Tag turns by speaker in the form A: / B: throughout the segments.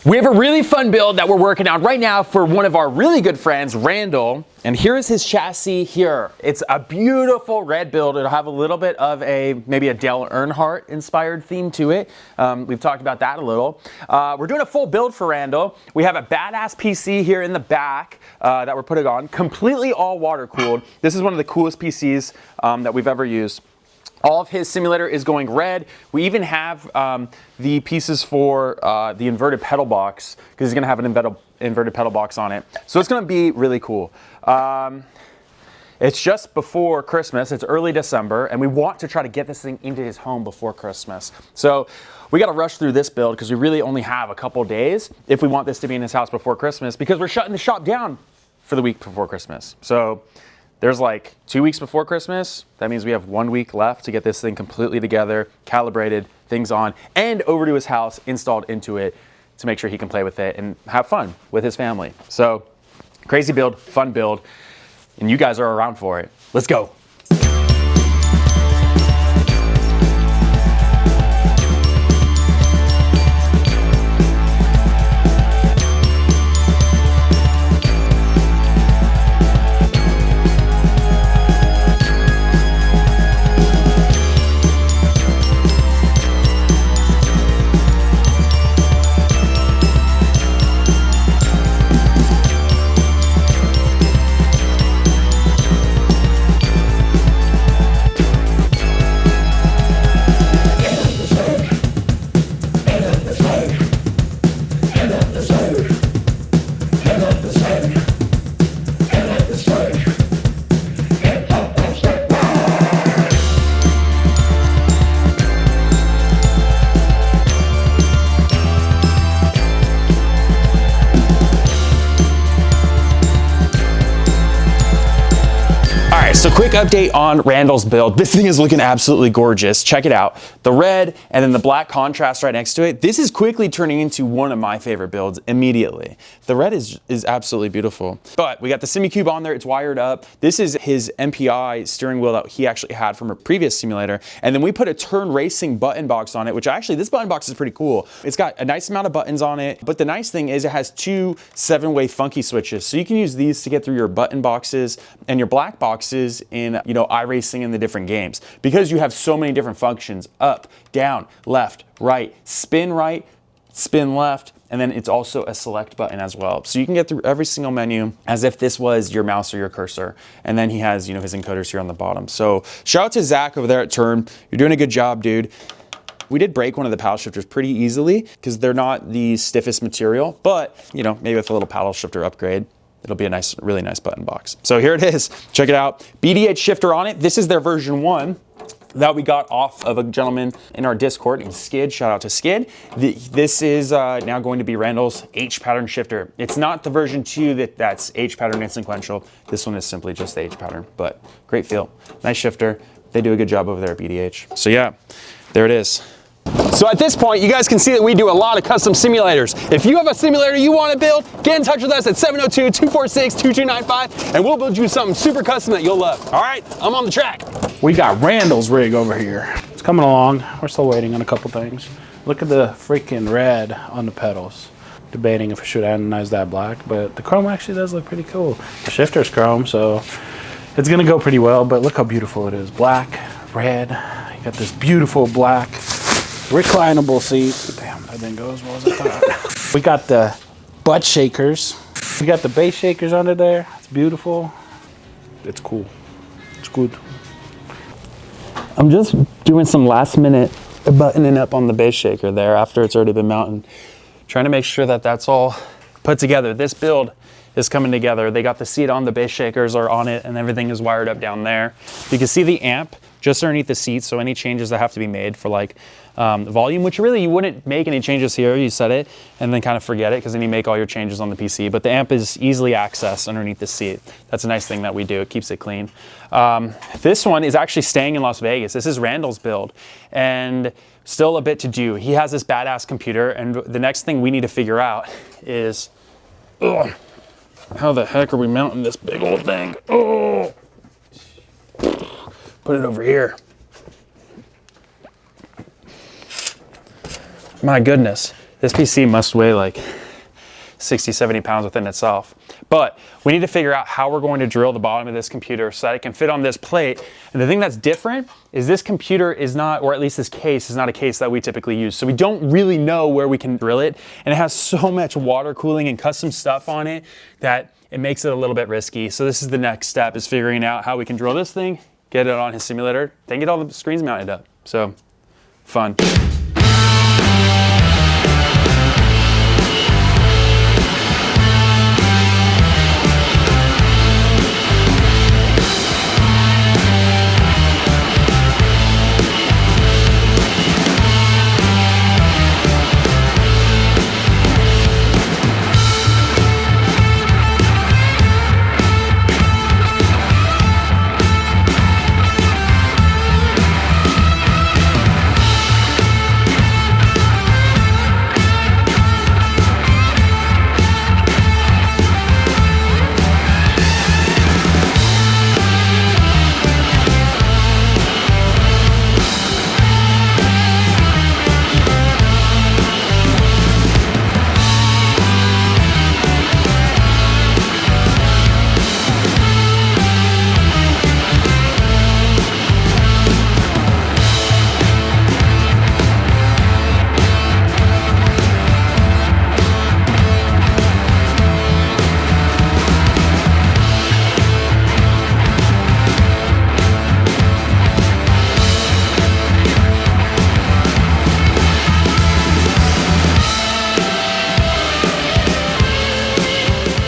A: We have a really fun build that we're working on right now for one of our really good friends, Randall. And here is his chassis here. It's a beautiful red build. It'll have a little bit of maybe a Dale Earnhardt inspired theme to it. We've talked about that a little. We're doing a full build for Randall. We have a badass PC here in the back that we're putting on, completely all water cooled. This is one of the coolest PCs that we've ever used. All of his simulator is going red. We even have the pieces for the inverted pedal box, because he's gonna have an inverted pedal box on it. So it's gonna be really cool. It's just before Christmas, it's early December, and we want to try to get this thing into his home before Christmas. So we gotta rush through this build because we really only have a couple days if we want this to be in his house before Christmas, because we're shutting the shop down for the week before Christmas. So there's like 2 weeks before Christmas. That means we have 1 week left to get this thing completely together, calibrated, things on, and over to his house, installed into it to make sure he can play with it and have fun with his family. So crazy build, fun build, and you guys are around for it. Let's go. So quick update on Randall's build. This thing is looking absolutely gorgeous. Check it out. The red and then the black contrast right next to it. This is quickly turning into one of my favorite builds immediately. The red is absolutely beautiful. But we got the SimiCube on there. It's wired up. This is his MPI steering wheel that he actually had from a previous simulator. And then we put a turn racing button box on it, which actually, this button box is pretty cool. It's got a nice amount of buttons on it. But the nice thing is it has 2 7-way funky switches. So you can use these to get through your button boxes and your black boxes in, you know, iRacing in the different games, because you have so many different functions: up, down, left, right, spin left, and then it's also a select button as well. So you can get through every single menu as if this was your mouse or your cursor. And then he has, you know, his encoders here on the bottom. So shout out to Zach over there at Turn. You're doing a good job, dude. We did break one of the paddle shifters pretty easily because they're not the stiffest material, but, you know, maybe with a little paddle shifter upgrade, it'll be a nice, really nice button box. So here it is. Check it out. BDH shifter on it. This is their version 1 that we got off of a gentleman in our Discord named Skid. Shout out to Skid. This is now going to be Randall's H pattern shifter. It's not the version 2 that's H pattern and sequential. This one is simply just the H pattern, but great feel. Nice shifter. They do a good job over there at BDH. So yeah, there it is. So at this point, you guys can see that we do a lot of custom simulators. If you have a simulator you want to build, get in touch with us at 702-246-2295, and we'll build you something super custom that you'll love. All right, I'm on the track.
B: We got Randall's rig over here. It's coming along. We're still waiting on a couple things. Look at the freaking red on the pedals. Debating if I should anodize that black, but the chrome actually does look pretty cool. The shifter's chrome, so it's gonna go pretty well, but look how beautiful it is. Black, red, you got this beautiful black reclinable seat. Damn, that didn't go as well as I thought. We got the butt shakers. We got the bass shakers under there. It's beautiful. It's cool. It's good.
A: I'm just doing some last minute buttoning up on the bass shaker there after it's already been mounted. Trying to make sure that that's all put together. This build is coming together. They got the seat on, the bass shakers are on it, and everything is wired up down there. You can see the amp just underneath the seat, so any changes that have to be made for like volume, which really you wouldn't make any changes here, you set it and then kind of forget it, because then you make all your changes on the PC, but the amp is easily accessed underneath the seat. That's a nice thing that we do, it keeps it clean. This one is actually staying in Las Vegas. This is Randall's build, and still a bit to do. He has this badass computer, and the next thing we need to figure out is, how the heck are we mounting this big old thing? Oh, put it over here. My goodness. This PC must weigh like 60, 70 pounds within itself. But we need to figure out how we're going to drill the bottom of this computer so that it can fit on this plate. And the thing that's different is this computer is not, or at least this case is not a case that we typically use. So we don't really know where we can drill it. And it has so much water cooling and custom stuff on it that it makes it a little bit risky. So this is the next step, is figuring out how we can drill this thing, get it on his simulator, then get all the screens mounted up. So fun.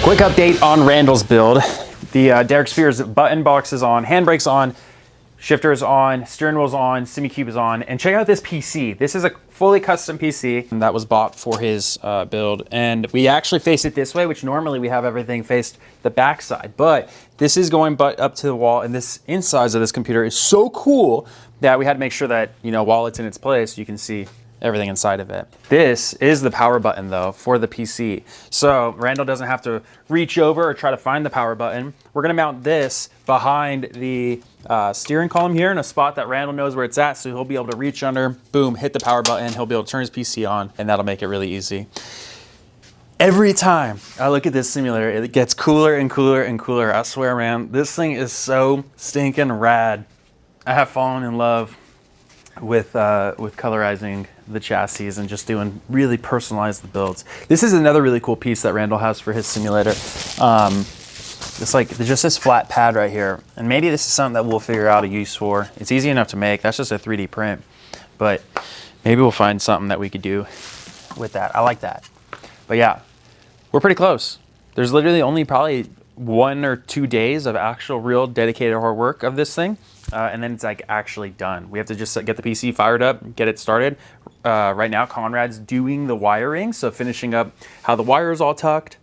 A: Quick update on Randall's build. The Derek Spears button box is on, handbrake's on, shifter is on, steering wheel's on, SimiCube is on, and check out this PC. This is a fully custom PC that was bought for his build, and we actually face it this way, which normally we have everything faced the back side, but this is going butt up to the wall, and this insides of this computer is so cool that we had to make sure that, you know, while it's in its place, you can see everything inside of it. This is the power button though for the PC. So Randall doesn't have to reach over or try to find the power button. We're gonna mount this behind the steering column here in a spot that Randall knows where it's at, so he'll be able to reach under, boom, hit the power button, he'll be able to turn his PC on, and that'll make it really easy. Every time I look at this simulator, it gets cooler and cooler and cooler. I swear, man, this thing is so stinking rad. I have fallen in love with colorizing the chassis and just doing really personalized builds. This is another really cool piece that Randall has for his simulator. It's like just this flat pad right here, and maybe this is something that we'll figure out a use for. It's easy enough to make. That's just a 3D print, but maybe we'll find something that we could do with that. I like that. But yeah, we're pretty close. There's literally only probably 1 or 2 days of actual real dedicated hard work of this thing. And then it's like actually done. We have to just get the PC fired up, get it started. Right now, Conrad's doing the wiring, so finishing up how the wire is all tucked,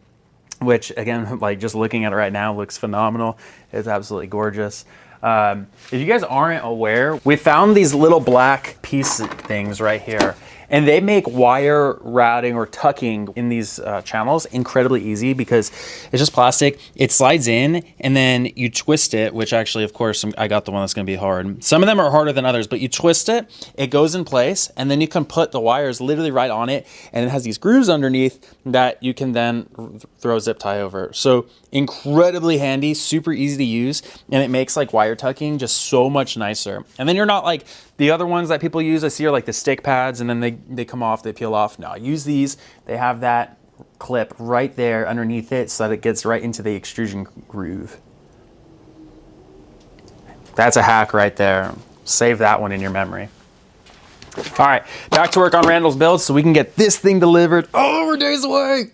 A: which again, like just looking at it right now, looks phenomenal. It's absolutely gorgeous. If you guys aren't aware, we found these little black piece things right here. And they make wire routing or tucking in these channels incredibly easy because it's just plastic. It slides in and then you twist it, which actually, of course, I got the one that's gonna be hard. Some of them are harder than others, but you twist it, it goes in place, and then you can put the wires literally right on it, and it has these grooves underneath that you can then throw a zip tie over. So incredibly handy, super easy to use, and it makes like wire tucking just so much nicer. And then you're not like the other ones that people use, I see are like the stick pads, and then they come off, they peel off. No, use these. They have that clip right there underneath it so that it gets right into the extrusion groove. That's a hack right there. Save that one in your memory. All right, back to work on Randall's build so we can get this thing delivered. Oh, we're days away.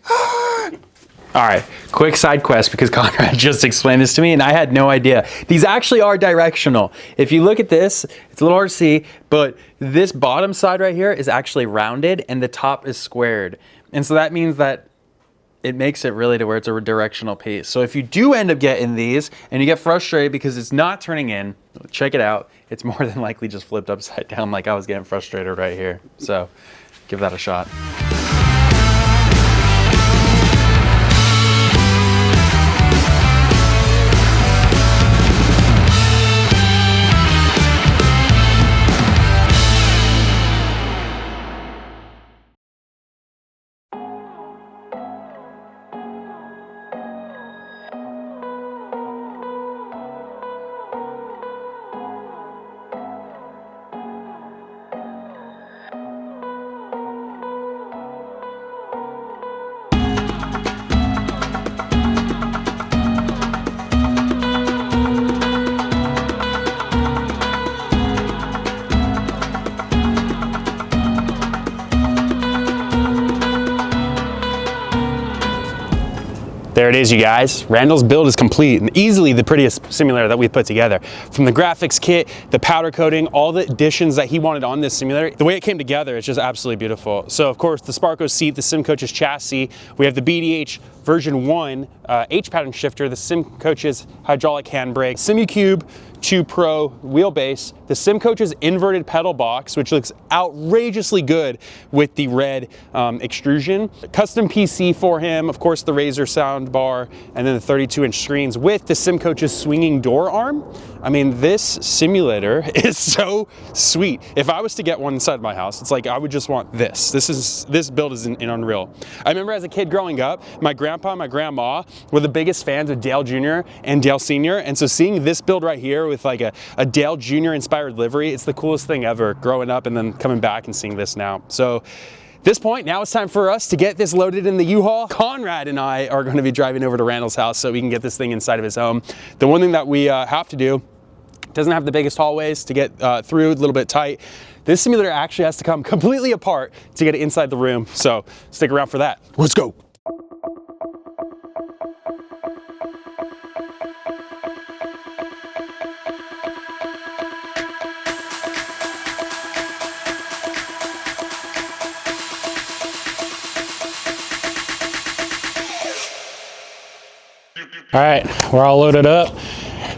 A: All right, quick side quest because Conrad just explained this to me and I had no idea. These actually are directional. If you look at this, it's a little hard to see, but this bottom side right here is actually rounded and the top is squared. And so that means that it makes it really to where it's a directional piece. So if you do end up getting these and you get frustrated because it's not turning in, check it out. It's more than likely just flipped upside down like I was getting frustrated right here. So give that a shot. There it is, you guys. Randall's build is complete and easily the prettiest simulator that we've put together. From the graphics kit, the powder coating, all the additions that he wanted on this simulator, the way it came together is just absolutely beautiful. So of course, the Sparco seat, the SimCoach's chassis, we have the BDH version 1 H-pattern shifter, the SimCoach's hydraulic handbrake, SimuCube 2 Pro wheelbase, the SimCoach's inverted pedal box, which looks outrageously good with the red extrusion, custom PC for him, of course the Razer sound bar, and then the 32-inch screens with the SimCoach's swinging door arm. I mean, this simulator is so sweet. If I was to get one inside my house, it's like I would just want this. This build is in unreal. I remember as a kid growing up, my grandpa and my grandma were the biggest fans of Dale Jr. and Dale Sr. And so seeing this build right here with like a Dale Jr. inspired livery, it's the coolest thing ever, growing up and then coming back and seeing this now. So at this point, now it's time for us to get this loaded in the U-Haul. Conrad and I are going to be driving over to Randall's house so we can get this thing inside of his home. The one thing that we have to do, doesn't have the biggest hallways to get through, a little bit tight. This simulator actually has to come completely apart to get it inside the room. So stick around for that. Let's go.
B: All right, we're all loaded up.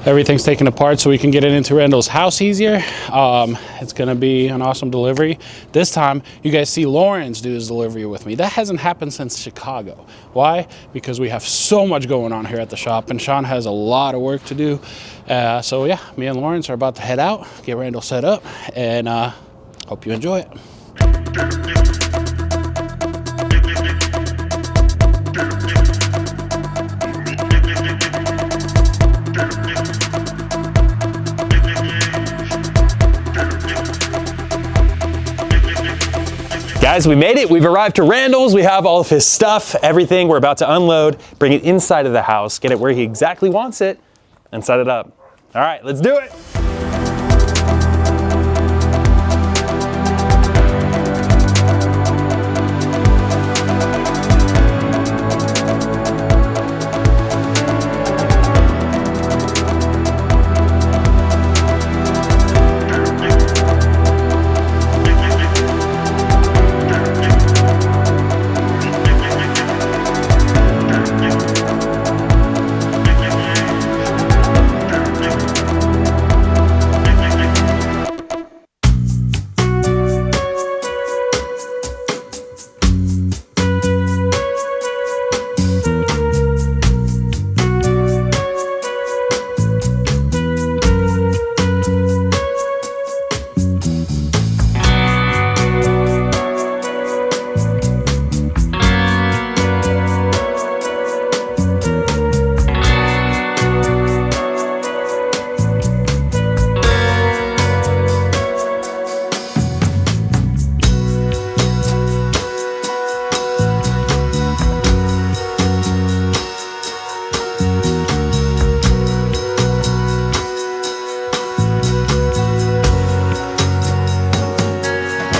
B: Everything's taken apart so we can get it into Randall's house easier. It's gonna be an awesome delivery. This time, you guys see Lawrence do his delivery with me. That hasn't happened since Chicago. Why? Because we have so much going on here at the shop and Sean has a lot of work to do. So yeah, me and Lawrence are about to head out, get Randall set up, and hope you enjoy it.
A: Guys, we made it. We've arrived to Randall's. We have all of his stuff, everything. We're about to unload, bring it inside of the house, get it where he exactly wants it, and set it up. All right, let's do it.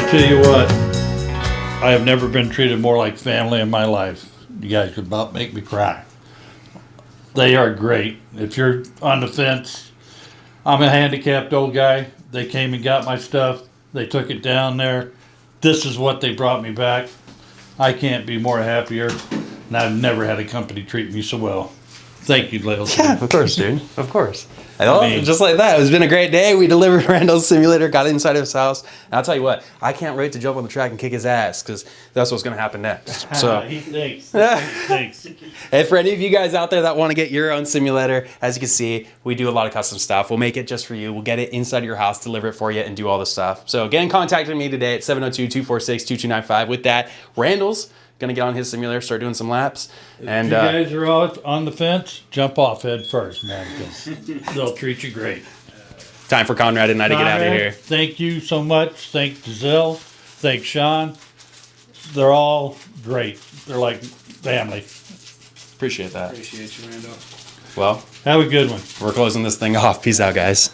C: Tell you what, I have never been treated more like family in my life. You guys could about make me cry. They are great. If you're on the fence, I'm a handicapped old guy. They came and got my stuff. They took it down there. This is what they brought me back. I can't be more happier, and I've never had a company treat me so well. Thank you, ladies.
A: Yeah, of course, dude. Of course. Just like that. It's been a great day. We delivered Randall's simulator, got inside of his house. And I'll tell you what, I can't wait to jump on the track and kick his ass because that's what's going to happen next. So,
C: Thanks. Thanks.
A: And for any of you guys out there that want to get your own simulator, as you can see, we do a lot of custom stuff. We'll make it just for you. We'll get it inside of your house, deliver it for you, and do all the stuff. So get in contact with me today at 702-246-2295. With that, Randall's gonna get on his simulator, start doing some laps. And
C: if you guys are all on the fence, jump off head first, man, because they'll treat you great.
A: Time for Conrad and I to get out of here.
C: Thank you so much. Thank Giselle. Thank Sean. They're all great. They're like family.
A: Appreciate that.
B: Appreciate you, Randall.
A: Well,
C: have a good one.
A: We're closing this thing off. Peace out, guys.